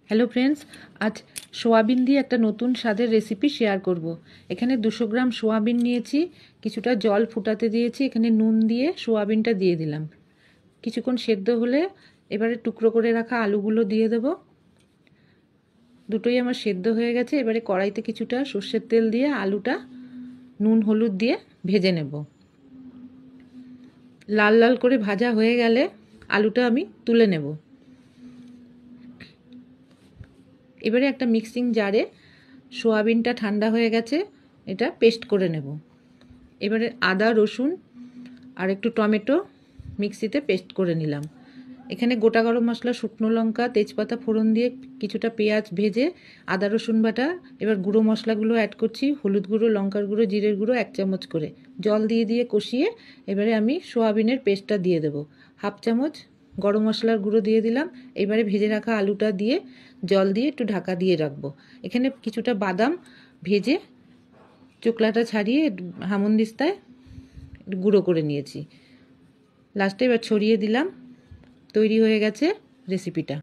Hello friends, আজ soybean দিয়ে একটা নতুন স্বাদের রেসিপি শেয়ার করব। এখানে 200 গ্রাম সোয়াবিন নিয়েছি, কিছুটা জল ফুটাতে দিয়েছি, এখানে নুন দিয়ে সোয়াবিনটা দিয়ে দিলাম। কিছুক্ষণ সেদ্ধ হলে এবারে টুকরো করে রাখা আলুগুলো দিয়ে দেব। দুটোই আমার সেদ্ধ হয়ে গেছে। এবারে কড়াইতে কিছুটা সর্ষের তেল দিয়ে আলুটা নুন হলুদ দিয়ে ভেজে নেব। লাল লাল করে ভাজা হয়ে গেলে আলুটা আমি তুলে নেব। এবারে একটা মিক্সিং জারে সোয়াবিনটা ঠান্ডা হয়ে গেছে, এটা পেস্ট করে নেব। এবারে আদা রসুন আর একটু টমেটো মিক্সিতে পেস্ট করে নিলাম। এখানে গোটা গরম মশলা, শুকনো লঙ্কা, তেজপাতা ফোড়ন দিয়ে কিছুটা পেঁয়াজ ভেজে আদা রসুন বাটা, এবার গুঁড়ো মশলাগুলো অ্যাড করছি। হলুদ গুঁড়ো, লঙ্কার গুঁড়ো, জিরের গুঁড়ো 1 চামচ করে জল দিয়ে দিয়ে কষিয়ে এবারে আমি সোয়াবিনের পেস্টটা দিয়ে দেবো। 1/2 চামচ গরম মশলার গুঁড়ো দিয়ে দিলাম। এবারে ভেজে রাখা আলুটা দিয়ে জল দিয়ে একটু ঢাকা দিয়ে রাখবো। এখানে কিছুটা বাদাম ভেজে চোকলাটা ছাড়িয়ে হামনদিস্তায় গুঁড়ো করে নিয়েছি। লাস্টে এবার ছড়িয়ে দিলাম। তৈরি হয়ে গেছে রেসিপিটা।